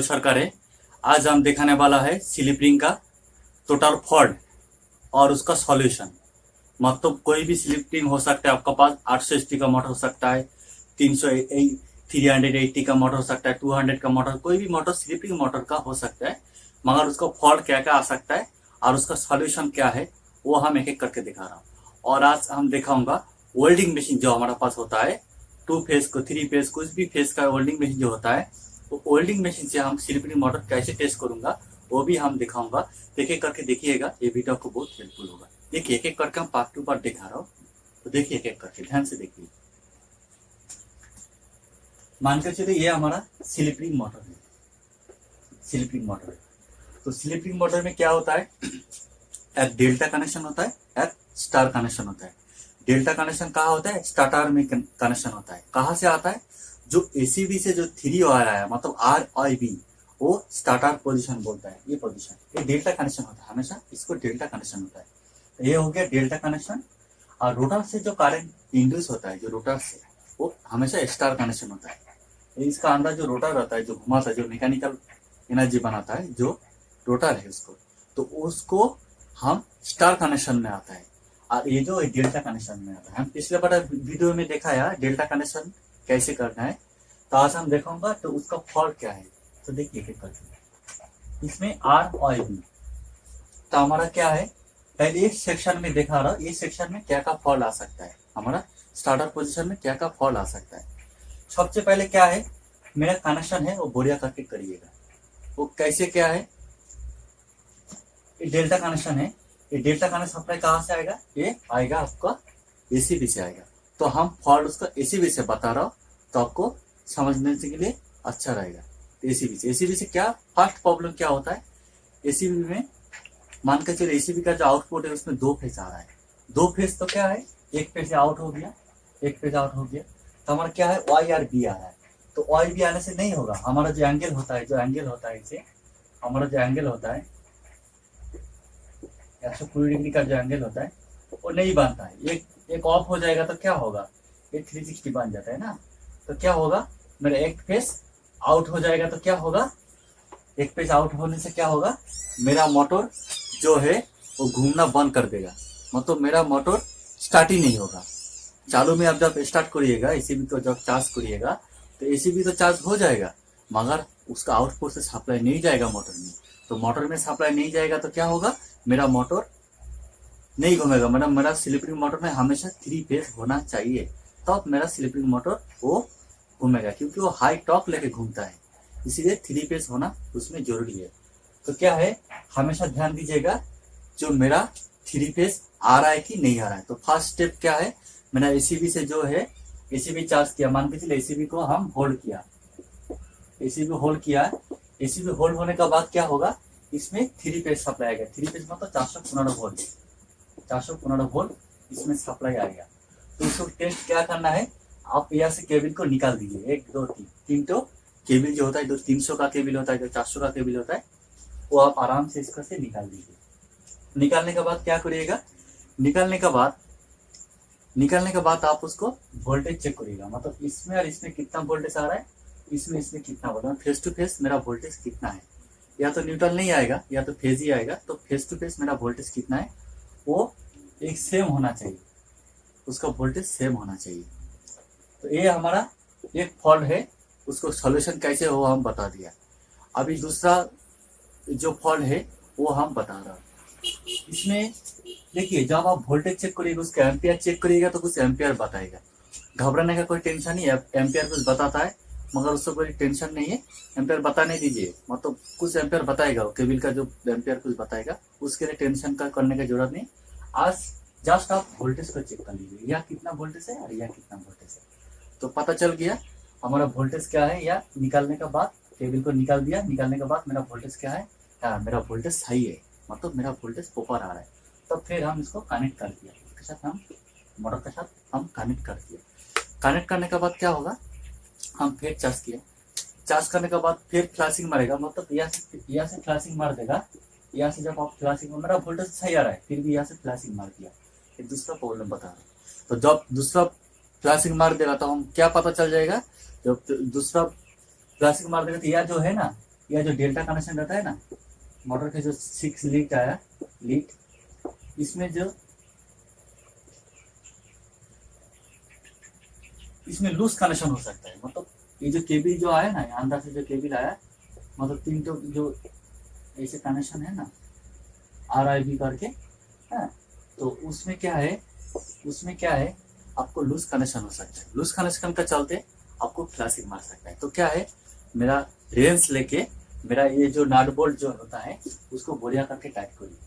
सरकार है। आज हम दिखाने वाला है स्लिप रिंग का टोटल फॉल्ट और उसका सॉल्यूशन। मतलब कोई भी स्लिप रिंग हो सकता है, आपका पास 800 HP का मोटर हो सकता है, 380 का मोटर हो सकता है, 200 का मोटर, कोई भी मोटर स्लिप रिंग मोटर का हो सकता है। मगर उसका फॉल्ट क्या क्या आ सकता है और उसका सॉल्यूशन क्या है वो हम एक एक करके दिखा रहा हूँ। और आज हम दिखाऊंगा वेल्डिंग मशीन जो हमारे पास होता है, 2 फेज को 3 फेज कुछ भी फेज का वेल्डिंग मशीन जो होता है, वो वेल्डिंग मशीन से हम स्लिप रिंग मोटर कैसे टेस्ट करूंगा वो भी हम दिखाऊंगा। एक एक करके देखिएगा, ये वीडियो आपको बहुत हेल्पफुल होगा। देखिए एक एक करके हम पार्ट टू पार्ट दिखा रहा हूँ, तो देखिए एक एक करके ध्यान से देखिए। मानकर चलिए ये हमारा स्लिप रिंग मोटर है, स्लिप रिंग मोटर है। तो स्लिप रिंग मोटर में क्या होता है, एक डेल्टा कनेक्शन होता है, एक स्टार कनेक्शन होता है। डेल्टा कनेक्शन कहाँ होता है, स्टार्टर में कनेक्शन होता है। कहाँ से आता है, जो एसीबी से जो 3 वायर आया मतलब RIB, वो स्टार्टर पोजीशन बोलता है। ये पोजीशन ये डेल्टा कनेक्शन होता है, हमेशा इसको डेल्टा कनेक्शन होता है। तो ये हो गया डेल्टा कनेक्शन। और रोटर से जो करंट इंड्यूस होता है, जो रोटर से, वो हमेशा स्टार कनेक्शन होता है। इसका अंदर जो रोटर रहता है, जो घुमाता है, जो मैकेनिकल एनर्जी बनाता है, जो रोटर है उसको, तो उसको हम स्टार कनेक्शन में आता है। और ये जो डेल्टा कनेक्शन में आता है, हम पिछले बार वीडियो में देखा है डेल्टा कनेक्शन कैसे करना है। तो आज हम देखूंगा तो उसका फॉल्ट क्या है। तो देखिए इसमें RIB, तो हमारा क्या है, पहले इस सेक्शन में दिखा रहा हूँ, इस सेक्शन में क्या का फॉल्ट आ सकता है, हमारा स्टार्टर पोजीशन में क्या का फॉल्ट आ सकता है। सबसे पहले क्या है, मेरा कनेक्शन है वो बढ़िया करके करिएगा। वो कैसे क्या है, ये डेल्टा कनेक्शन है। ये डेल्टा कनेक्शन सप्लाई कहाँ से आएगा, ये आएगा आपका एसीबी से आएगा। तो हम फॉल्ट उसका एसीबी से बता रहा हूँ, तो आपको समझने के लिए अच्छा रहेगा। तो एसीबी से क्या फर्स्ट प्रॉब्लम क्या होता है, एसीबी में मान के चलिए एसीबी का जो आउटपुट है उसमें 2 फेज आ रहा है। 2 फेज तो क्या है, एक फेज आउट हो गया, एक फेज आउट हो गया, तो हमारा क्या है वाई आर बी आ रहा है। तो वाई बी आने से नहीं होगा, हमारा जो एंगल होता है, जो एंगल होता है इसे, हमारा जो एंगल होता है 120 डिग्री का जो एंगल होता है वो नहीं बनता है। एक ऑफ हो जाएगा तो क्या होगा, ये 360 बन जाता है ना। तो क्या होगा, मेरा एक फेज आउट हो जाएगा तो क्या होगा, एक पेज आउट होने से क्या होगा, मेरा मोटर जो है वो घूमना बंद कर देगा। मतलब मेरा मोटर स्टार्ट ही नहीं होगा। चालू में आप जब स्टार्ट करिएगा, एसीबी को जब चार्ज करिएगा, तो एसीबी तो चार्ज हो जाएगा, मगर उसका आउटपुट से सप्लाई नहीं जाएगा मोटर में। तो मोटर में सप्लाई नहीं जाएगा तो क्या होगा, मेरा मोटर नहीं घूमेगा। मेरा स्लिप रिंग मोटर में हमेशा 3 फेज होना चाहिए, तब मेरा स्लिप रिंग मोटर वो घूमेगा, क्योंकि वो हाई टॉर्क लेके घूमता है, इसीलिए 3 फेज होना उसमें जरूरी है। तो क्या है, हमेशा ध्यान दीजिएगा, जो मेरा 3 फेज आ रहा है कि नहीं आ रहा है। तो फर्स्ट स्टेप क्या है, मैंने एसीबी से जो है एसीबी चार्ज किया, मान के चलिए एसीबी को हम होल्ड किया, एसीबी होल्ड किया। एसीबी होल्ड होने के बाद क्या होगा, इसमें 3 फेज सप्लाई आएगा। 3 फेज मतलब 415 वोल्ट, 415 वोल्ट इसमें सप्लाई आएगा। तो इसको टेस्ट क्या करना है, आप यहाँ से केबल को निकाल दीजिए, 1 2 3 तो केबल जो होता है, जो 300 का केबल होता है, जो 400 का केबल होता है, वो आप आराम से इसका से निकाल दीजिए। निकालने के बाद क्या करिएगा, निकालने के बाद आप उसको वोल्टेज चेक करिएगा। मतलब इसमें और इसमें कितना वोल्टेज आ रहा है, इसमें कितना वोल्टेज, फेस टू फेस मेरा वोल्टेज कितना है। या तो न्यूट्रल नहीं आएगा या तो फेज ही आएगा। तो फेस टू फेस मेरा वोल्टेज कितना है, वो एक सेम होना चाहिए, उसका वोल्टेज सेम होना चाहिए। तो ये हमारा एक फॉल्ट है, उसको सॉल्यूशन कैसे हो हम बता दिया। अभी दूसरा जो फॉल्ट है वो हम बता रहा हूँ। इसमें देखिए, जब आप वोल्टेज चेक करिएगा, उसका एम्पियर चेक करिएगा तो कुछ एम्पियर बताएगा। घबराने का कोई टेंशन नहीं है, एम्पियर कुछ बताता है, मगर उससे कोई टेंशन नहीं है, एम्पियर बताने दीजिए। मतलब कुछ एम्पियर बताएगा, केबल का जो एम्पियर कुछ बताएगा, उसके लिए टेंशन का करने की जरूरत नहीं। आज जस्ट आप वोल्टेज को चेक कर लीजिए, यह कितना वोल्टेज है और यह कितना वोल्टेज है, तो पता चल गया हमारा वोल्टेज क्या है। या निकालने के बाद केबल को निकाल दिया, निकालने के बाद मेरा वोल्टेज क्या है, हाँ मेरा वोल्टेज सही है, मतलब मेरा वोल्टेज ऊपर आ रहा है। तो फिर हम इसको कनेक्ट कर दिया, इसके साथ हम मोटर के साथ हम कनेक्ट कर दिए। कनेक्ट करने के बाद क्या होगा, हम फिर चार्ज किया, चार्ज करने के बाद फिर फ्लैशिंग मारेगा, मतलब यहाँ से फ्लैशिंग मार देगा। यहाँ से जब आप फ्लैशिंग, मेरा वोल्टेज सही आ रहा है, फिर भी यहाँ से फ्लैशिंग मार दिया। एक दूसरा प्रॉब्लम बता रहा हूँ। तो जब दूसरा फ्लैशिंग मार देगा तो हम क्या पता चल जाएगा, जब दूसरा फ्लैशिंग मार देगा तो यह जो है ना, यह जो डेल्टा कनेक्शन रहता है ना, मोटर के जो 6 लीड आया लीड, इसमें लूज कनेक्शन हो सकता है। मतलब ये जो केबल जो आया ना, अंदर से जो केबल आया, मतलब 3 तो जो ऐसे कनेक्शन है ना RIB करके, है, तो उसमें क्या है आपको लूज कनेक्शन हो सकता है। लूज कनेक्शन का चलते आपको फ्लैशिंग मार सकता है। तो क्या है, मेरा रेंज लेके मेरा ये जो नट बोल्ट जो होता है उसको बढ़िया करके टाइट करिए।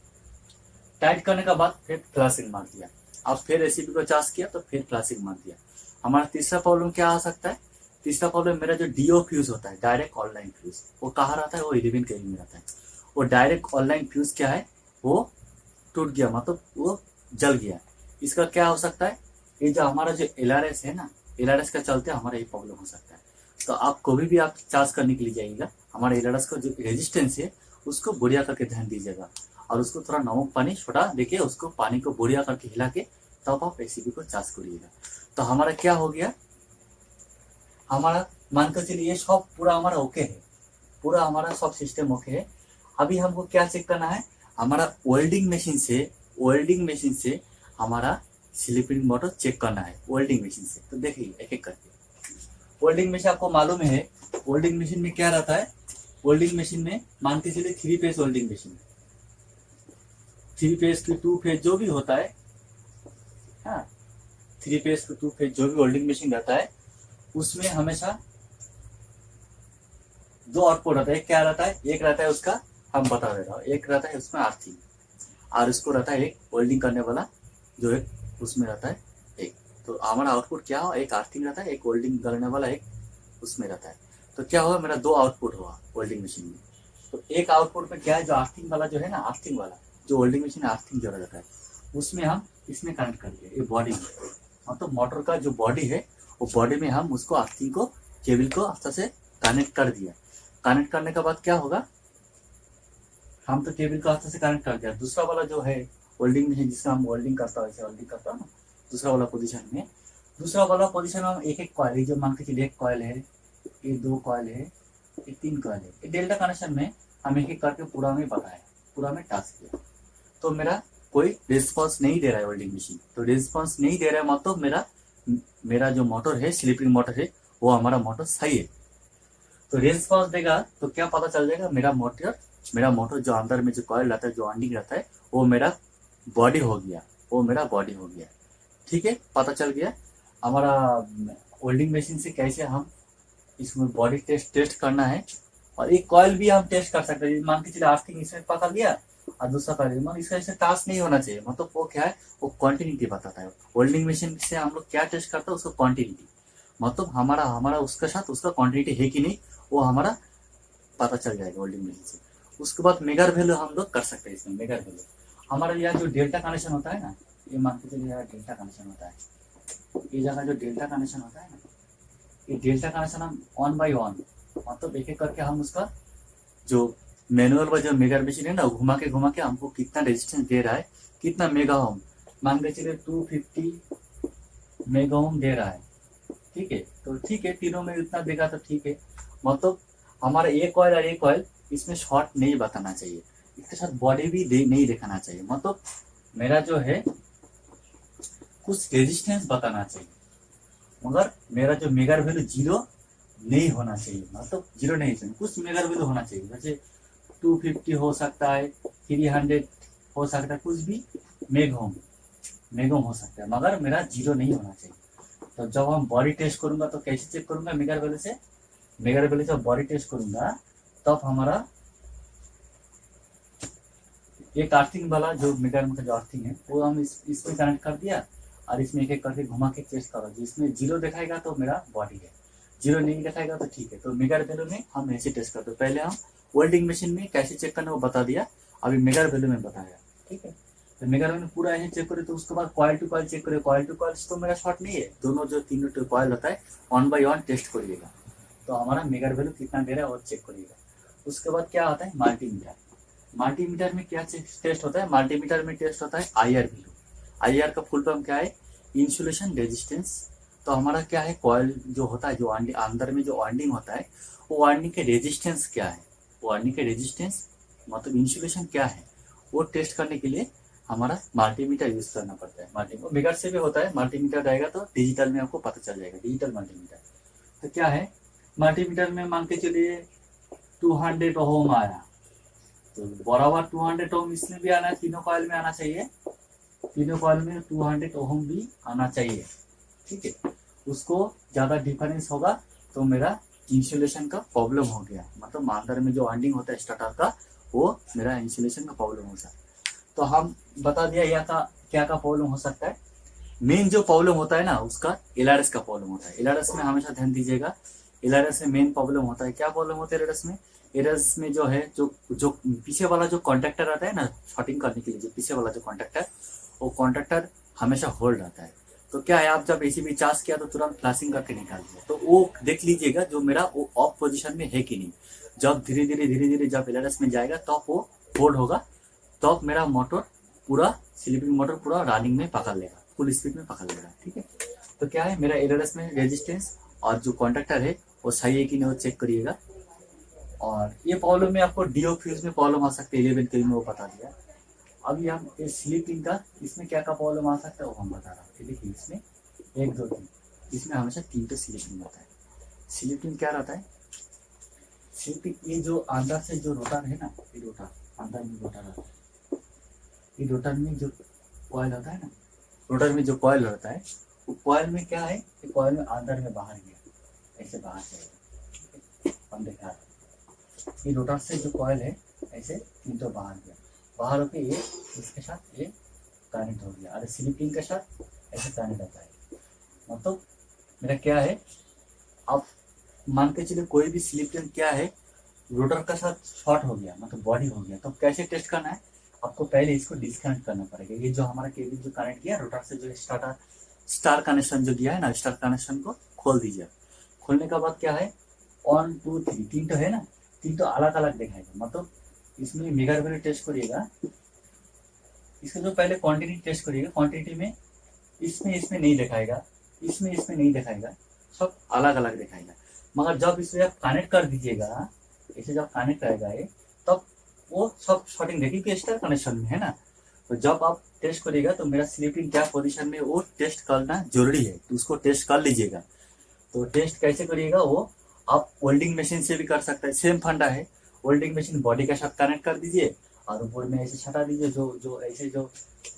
टाइट करने के बाद फिर फ्लैशिंग मार दिया, अब फिर एसीपी को चार्ज किया तो फिर फ्लैशिंग मार दिया। हमारा तीसरा प्रॉब्लम क्या आ सकता है, तीसरा प्रॉब्लम मेरा जो DO फ्यूज होता है, डायरेक्ट ऑनलाइन फ्यूज, वो कहाँ रहता है, वो 11 kV में रहता है। वो डायरेक्ट ऑनलाइन फ्यूज क्या है, वो टूट गया, मतलब वो जल गया। इसका क्या हो सकता है, ये जो हमारा जो LRS है ना, LRS का चलते हमारा ये प्रॉब्लम हो सकता है। तो आप कभी भी आप चार्ज करने के लिए जाइएगा, हमारे LRS का जो रेजिस्टेंस है उसको बढ़िया करके ध्यान दीजिएगा, और उसको थोड़ा नमक पानी छोटा देके उसको पानी को बढ़िया करके हिला के तब आप एसीबी को चार्ज करिएगा। तो हमारा क्या हो गया, हमारा मान कर चलिए सब पूरा हमारा ओके है, पूरा हमारा सब सिस्टम ओके है। अभी हमको क्या चेक करना है, हमारा वेल्डिंग मशीन से हमारा स्लिपिंग मोटर चेक करना है वेल्डिंग मशीन से। तो देखिए एक एक करके। वेल्डिंग मशीन आपको मालूम है, वेल्डिंग मशीन में क्या रहता है, वेल्डिंग मशीन में मान के चलिए 3 फेज वेल्डिंग मशीन, 3 फेज की 2 फेज जो भी होता है, हाँ 3 फेज की 2 फेज जो भी वेल्डिंग मशीन रहता है उसमें हमेशा 2 आउटपुट रहता है। क्या रहता है, एक रहता है उसका, हम बता दे रहा हूँ, एक रहता है उसमें आर्थिंग, और उसको रहता है एक वेल्डिंग करने वाला जो एक उसमें रहता है एक। तो हमारा आउटपुट क्या हो, एक आर्थिंग रहता है, एक वेल्डिंग करने वाला एक उसमें रहता है। तो क्या हुआ, मेरा 2 आउटपुट हुआ वेल्डिंग मशीन में। तो एक आउटपुट में क्या है, जो आर्थिंग वाला जो है ना, आर्थिंग वाला जो वेल्डिंग मशीन आर्थिंग जो रहता है उसमें हम इसमें कनेक्ट कर दिए, ये बॉडी में, मतलब मोटर का जो बॉडी है वो बॉडी में हम उसको आर्थिंग को केबल को अच्छा से कनेक्ट कर दिया। कनेक्ट करने के बाद क्या होगा, हम तो केबल को अच्छा से कनेक्ट कर दिया। दूसरा वाला जो है वेल्डिंग मशीन जिससे हम वेल्डिंग करता है, वेल्डिंग करता है ना, दूसरा वाला पोजीशन में हम एक एक कॉइल, जो मान के चलिए एक कॉइल है, ये 2 कॉइल है, ये 3 कॉइल है, ये डेल्टा कनेक्शन में हम एक एक करके पूरा में बताया, पूरा में टास्क किया। तो मेरा कोई रिस्पॉन्स नहीं दे रहा है वेल्डिंग मशीन, तो रिस्पॉन्स नहीं दे रहा है मतलब मेरा जो मोटर है स्लिपिंग मोटर है वो हमारा मोटर सही है। तो रिस्पॉन्स देगा तो क्या पता चल जाएगा, मेरा मोटर जो अंदर में जो कॉइल रहता है, जो वाइंडिंग रहता है वो मेरा बॉडी हो गया, ठीक है, पता चल गया। हमारा वेल्डिंग मशीन से कैसे हम इसमें बॉडी टेस्ट करना है, और एक कॉइल भी हम टेस्ट कर सकते हैं। मान के चलिए आर्थिंग इसमें पकड़ लिया और दूसरा कर लिया, मतलब इसका ऐसे टास्क नहीं होना चाहिए। मतलब वो क्या है, वो क्वांटिटी बताता है। वेल्डिंग मशीन से हम लोग क्या टेस्ट करते हैं, उसको क्वांटिटी, मतलब हमारा उसके साथ उसका क्वांटिटी है कि नहीं वो हमारा पता चल जाएगा वेल्डिंग मशीन से। उसके बाद मेगर वैल्यू हम लोग कर सकते हैं। इसमें मेगर वैल्यू हमारा यहाँ जो डेल्टा कनेक्शन होता है ना, ये मान के चलिए यहाँ डेल्टा कनेक्शन होता है, ये जगह जो डेल्टा कनेक्शन होता है ना, ये डेल्टा कनेक्शन हम 1 बाई 1 मतलब एक एक करके हम उसका जो मैनुअल का जो मेगर मशीन है ना, घुमा के हमको कितना रेजिस्टेंस दे रहा है, कितना मेगा ओम, मान के चलिए 250 मेगा ओम दे रहा है, ठीक है। तो ठीक है, तीनों में इतना देगा तो ठीक है। मतलब हमारा एक कॉइल और एक कॉइल इसमें शॉर्ट नहीं बताना चाहिए, इसके साथ बॉडी भी नहीं दिखाना चाहिए। मतलब मेरा जो है कुछ रेजिस्टेंस बताना चाहिए, मगर मेरा जो मेगर वैल्यू 0 नहीं होना चाहिए, मतलब 0 नहीं चाहिए, कुछ मेगर वैल्यू होना चाहिए। जैसे 250 हो सकता है, 300 हो सकता है, कुछ भी मेगोम हो सकता है, मगर मेरा 0 नहीं होना चाहिए। तो जब हम बॉडी टेस्ट करूंगा तो कैसे चेक करूंगा, मेगर वैल्यू से बॉडी टेस्ट करूंगा, तब हमारा एक अर्थिंग वाला जो मेगर में जो अर्थिंग है वो हम इसमें कनेक्ट कर दिया, और इसमें एक एक करके घुमा के टेस्ट करो। जिसमें 0 दिखाएगा तो मेरा बॉडी है, 0 नहीं दिखाएगा तो ठीक है। तो मेगर वैल्यू में हम ऐसे टेस्ट करते हैं। पहले हम वेल्डिंग मशीन में कैसे चेक करना वो बता दिया, अभी मेगर वैल्यू में बताया, ठीक है। तो मेगर वैल्यू पूरा ऐसे चेक करे, तो उसके बाद कॉइल टू कॉइल चेक करे। कॉइल टू कॉइल तो मेरा शॉर्ट नहीं है, दोनों जो तीनों कॉइल होता है 1 बाई 1 टेस्ट करिएगा, तो हमारा मेगर वैल्यू कितना दे रहा है और चेक करिएगा। उसके बाद क्या आता है, मल्टीमीटर में क्या टेस्ट होता है, मल्टीमीटर में टेस्ट होता है IR वैल्यू। IR का फुल फॉर्म क्या है, इंसुलेशन रेजिस्टेंस। तो हमारा क्या है, कॉइल जो होता है, जो अंदर में जो वाइंडिंग होता है वो वाइंडिंग के रेजिस्टेंस क्या है, वार्निंग का रेजिस्टेंस मतलब इंसुलेशन क्या है वो टेस्ट करने के लिए हमारा मल्टीमीटर यूज करना पड़ता है। मल्टीमीटर बिगड़ से भी होता है, मल्टीमीटर रहेगा तो डिजिटल में आपको पता चल जाएगा, डिजिटल मल्टीमीटर। तो क्या है, मल्टीमीटर में मान के चलिए 200 ओम आया, तो बराबर 200 ओम इसमें भी आना है, तीनों कॉइल में आना चाहिए, तीनों कॉइल में 200 ओम भी आना चाहिए। ठीक है, उसको ज्यादा डिफरेंस होगा तो मेरा इंसुलेशन का प्रॉब्लम हो गया, मतलब अंदर में जो वाइंडिंग होता है स्टार्टर का वो मेरा इंसुलेशन का प्रॉब्लम होता है। तो हम बता दिया या का क्या का प्रॉब्लम हो सकता है। मेन जो प्रॉब्लम होता है ना उसका एलआरएस का प्रॉब्लम होता है। एलआरएस में हमेशा ध्यान दीजिएगा, एलआरएस में मेन प्रॉब्लम होता है। क्या प्रॉब्लम होता है एलआरएस में? एलआरएस में जो है जो पीछे वाला जो कॉन्ट्रैक्टर आता है ना शॉर्टिंग करने के लिए, जो पीछे वाला जो कॉन्ट्रैक्टर, वो कॉन्ट्रैक्टर हमेशा होल्ड रहता है। तो क्या है, आप जब एसीबी चार्ज किया तो तुरंत फ्लैशिंग करके निकाल दिया, तो वो देख लीजिएगा जो मेरा वो ऑफ पोजीशन में है कि नहीं। जब धीरे धीरे जब एलआरएस में जाएगा तब वो होल्ड होगा, तब मेरा मोटर पूरा स्लीपिंग मोटर पूरा रनिंग में पकड़ लेगा, फुल स्पीड में पकड़ लेगा। ठीक है, तो क्या है मेरा एलआरएस में रेजिस्टेंस और जो कॉन्ट्रैक्टर है वो सही है कि नहीं वो चेक करिएगा। और ये प्रॉब्लम में आपको डीओ फ्यूज में प्रॉब्लम आ सकती है, 11 के में वो बता दिया। अभी हम स्लीपिंग का इसमें क्या का प्रॉब्लम आ सकता है वो हम बता रहा हूँ। देखिए इसमें 1 2 3, इसमें हमेशा 3 पे स्लीपिंग होता है। स्लीपिंग क्या रहता है, स्लीपिंग ये जो अंदर से जो रोटर है ना, ये रोटर अंदर में रोटर रहता है, ये रोटर में जो कॉइल होता है ना, रोटर में जो कॉइल रहता है वो कॉइल में क्या है, ये कॉइल में अंदर में बाहर गया, ऐसे बाहर जाएगा। हम देखा ये रोटर से जो कॉइल है ऐसे 3 तो बाहर गया, बाहर होके ये इसके साथ ये कनेक्ट हो गया, और स्लीपिंग के साथ ऐसे कनेक्ट होता है। मतलब मेरा क्या है, आप मान के चलिए कोई भी स्लीपिंग क्या है रोटर का साथ शॉर्ट हो गया, मतलब बॉडी हो गया, तो कैसे टेस्ट करना है, आपको पहले इसको डिस्कनेक्ट करना पड़ेगा। ये जो हमारा केबल जो कनेक्ट किया रोटर से, जो स्टार कनेक्शन जो दिया है ना, स्टार कनेक्शन को खोल दीजिए। खोलने के बाद क्या है 1 2 3 3 तो है ना, 3 तो अलग अलग दिखाएगा। मतलब इसमें मेगा वैल्यू टेस्ट करिएगा, इसका जो पहले क्वांटिटी टेस्ट करिएगा, क्वांटिटी में इसमें नहीं दिखाएगा, इसमें नहीं दिखाएगा, सब अलग अलग दिखाएगा। मगर जब इसे आप कनेक्ट कर दीजिएगा, इसे जब कनेक्ट आएगा ये, तब वो सब शॉर्टिंग देखिए कि स्टार कनेक्शन में है ना। तो जब आप टेस्ट करिएगा तो मेरा स्लीपिंग क्या पोजीशन में वो टेस्ट करना जरूरी है, तो उसको टेस्ट कर लीजिएगा। तो टेस्ट कैसे करिएगा वो आप वेल्डिंग मशीन से भी कर सकते हैं, सेम फंडा है। वेल्डिंग मशीन बॉडी के साथ कनेक्ट कर दीजिए और ऊपर में ऐसे छटा दीजिए, जो ऐसे जो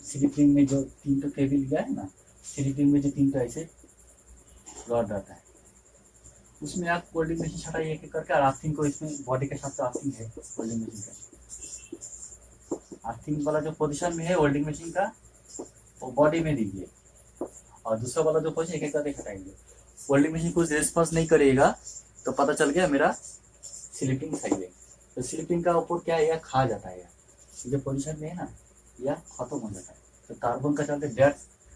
स्लीपिंग में जो 3 तो केबल गया है ना, स्लीपिंग में जो 3 तो ऐसे रॉड रहता है, उसमें आप वेल्डिंग मशीन छटाइए एक एक करके, और आर्थिंग को इसमें बॉडी के साथ आर्थिंग है वेल्डिंग मशीन का, आर्थिंग वाला जो पोजीशन में है वेल्डिंग मशीन का वो बॉडी में दीजिए, और दूसरा वाला जो पोजीशन एक एक करके छटाएंगे। वेल्डिंग मशीन कुछ रेस्पॉन्स नहीं करेगा तो पता चल गया मेरा स्लीपिंग सही है। तो स्लीपिंग का ऊपर क्या है, यह खा जाता है, जो पोजीशन में है ना यह खत्म हो जाता है। तो कार्बन का चलते डेड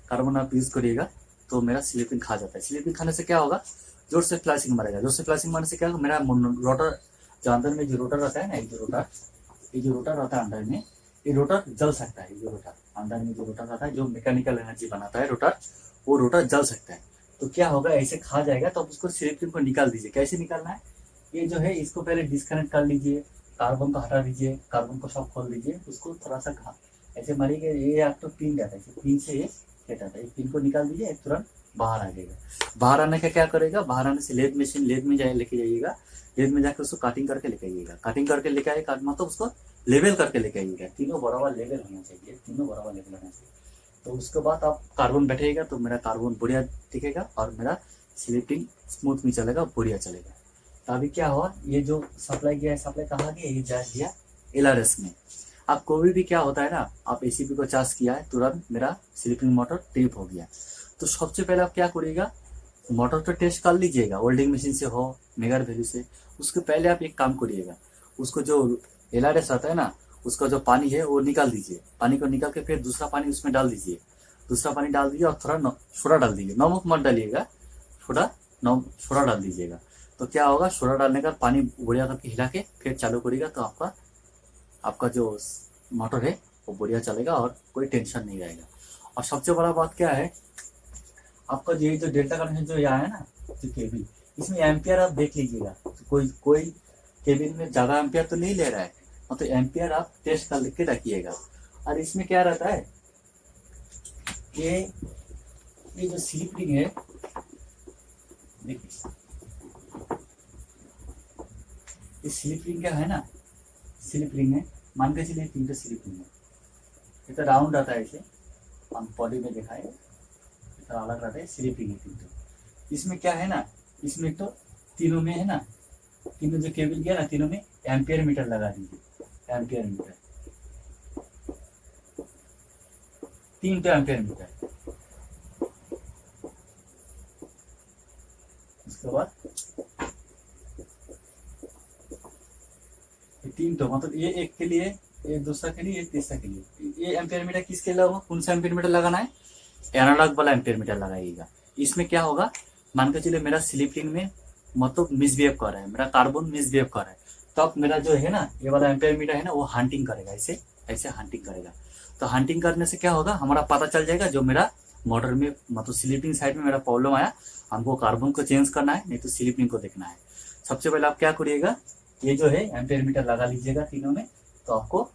कार्बन आप यूज करिएगा तो मेरा स्लीपिंग खा जाता है। स्लीपिंग खाने से क्या होगा, जोर से फ्लैशिंग मारेगा, जोर से फ्लैशिंग मारने से क्या होगा, मेरा रोटर जो अंदर में जो रोटर रहता है ना, ये जो रोटर रहता है अंदर में, ये रोटर जल सकता है। ये रोटर अंदर में जो रोटर रहता है जो मैकेनिकल एनर्जी बनाता है रोटर, वो रोटर जल सकता है। तो क्या होगा, ऐसे खा जाएगा, तो उसको स्लीपिंग को निकाल दीजिए। कैसे निकालना है, ये जो है इसको पहले डिस्कनेक्ट कर लीजिए, कार्बन को हटा दीजिए, कार्बन को सब खोल दीजिए, उसको थोड़ा सा ऐसे मारिएगा, ये आपको पिन जाता है, पिन से ये हटा था, पिन को निकाल दीजिए, तुरंत बाहर आ जाएगा। बाहर आने का क्या करेगा, बाहर आने से लेद में लेके जाइएगा, लेद में जाकर उसको कटिंग करके लेके आइएगा, कटिंग करके लेके आइएगा, मतलब उसको लेवल करके लेके आइएगा, तीनों बराबर लेवल होना चाहिए, तीनों बराबर लेवल होना चाहिए। तो उसके बाद आप कार्बन बैठेगा तो मेरा कार्बन बढ़िया दिखेगा और मेरा स्लीपिंग स्मूथ में चलेगा, बढ़िया चलेगा। तो अभी क्या हुआ, ये जो सप्लाई गया है, सप्लाई कहाँ गया, ये जा गया एलआरएस में। अब कोई भी क्या होता है ना, आप एसीबी को चार्ज किया है, तुरंत मेरा स्लीपिंग मोटर ट्रिप हो गया। तो सबसे पहले आप क्या करिएगा, मोटर तो टेस्ट कर लीजिएगा, वेल्डिंग मशीन से हो मेगा वैल्यू से। उसके पहले आप एक काम करिएगा, उसको जो एलआरएस आता है ना, उसका जो पानी है वो निकाल दीजिए, पानी को निकाल के फिर दूसरा पानी उसमें डाल दीजिए, दूसरा पानी डाल दीजिए और थोड़ा सोडा डाल दीजिए, नमक मत डालिएगा, सोडा डाल दीजिएगा। तो क्या होगा, सोडा डालने का पानी बढ़िया करके हिला के फिर चालू करिएगा, तो आपका जो मोटर है वो बढ़िया चलेगा और कोई टेंशन नहीं रहेगा। और सबसे बड़ा बात क्या है, आपका ये जो डेल्टा कनेक्शन जो यहाँ है ना, जो केबल, इसमें एम्पियर आप देख लीजिएगा, तो कोई केबिन में ज्यादा एम्पियर तो नहीं ले रहा है, मतलब एम्पियर आप टेस्ट कर के रखिएगा। और इसमें क्या रहता है, ये जो स्लिप रिंग है, देखिए ये स्लिप रिंग क्या है ना, स्लिप रिंग है, मान के चलिए 3 स्लिप रिंग है। ये तो राउंड आता है, ऐसे हम बॉडी में दिखाए तो अलग रहता है, स्लिप रिंग है 3। इसमें क्या है ना, इसमें तो तीनों में है ना, तीनों जो केबल गया ना, तीनों में एम्पियर मीटर लगा दीजिए, एम्पियर मीटर, 3 तो एम्पियर मीटर। उसके बाद 3 तो मतलब ये एक के लिए, ये दूसरा के लिए, ये तीसरा के लिए। ये एम्पियर मीटर किसके लिए होगा, कौन सा एम्पियर मीटर लगाना है, एनालॉग वाला एम्पियर मीटर लगाइएगा। इसमें क्या होगा, मान के चलिए मेरा स्लिप रिंग में मतलब मिसबिहेव कर रहा है, मेरा कार्बन मिसबिहेव कर रहा है, तो अब मेरा जो है ना ये वाला एम्पियर मीटर है ना, वो हंटिंग करेगा, ऐसे ऐसे हंटिंग करेगा। तो हंटिंग करने से क्या होगा, हमारा पता चल जाएगा जो मेरा मोटर में मतलब स्लीपिंग साइड में मेरा प्रॉब्लम आया, हमको कार्बन को चेंज करना है, नहीं तो स्लीपिंग को देखना है। सबसे पहले आप क्या करिएगा, ये जो है एम्पियर मीटर लगा लीजिएगा तीनों में, तो आपको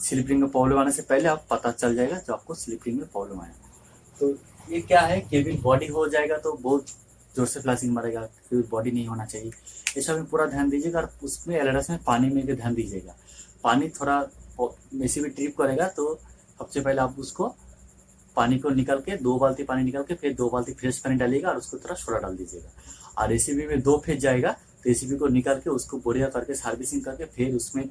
स्लीपिंग में प्रॉब्लम आने से पहले आप पता चल जाएगा जो आपको स्लीपिंग में प्रॉब्लम आया। तो ये क्या है, केबिन बॉडी हो जाएगा तो बहुत जोर से फ्लैशिंग मारेगा, केबिन बॉडी नहीं होना चाहिए। ये सब में पूरा ध्यान दीजिएगा, और उसमें एलआरएस में पानी में भी ध्यान दीजिएगा। पानी थोड़ा वैसे भी ट्रिप करेगा, तो सबसे पहले आप उसको पानी को निकाल के 2 बाल्टी पानी निकाल के फिर 2 बाल्टी फ्रेश पानी डालिएगा, और उसको थोड़ा सोडा डाल दीजिएगा। और एसीबी में 2 फेज जाएगा, तो एसीबी को निकाल के उसको बढ़िया करके सर्विसिंग करके फिर उसमें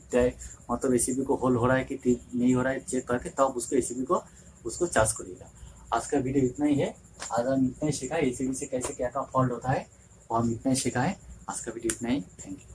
मतलब एसीबी को होल हो रहा है कि नहीं हो रहा है चेक करके तब उसको एसीबी को उसको चार्ज करिएगा। आज का वीडियो इतना ही है। आज हम इतना ही सीखा है एसीबी से कैसे क्या क्या फॉल्ट होता है, और हम इतना ही सीखा है। आज का वीडियो इतना ही, थैंक यू।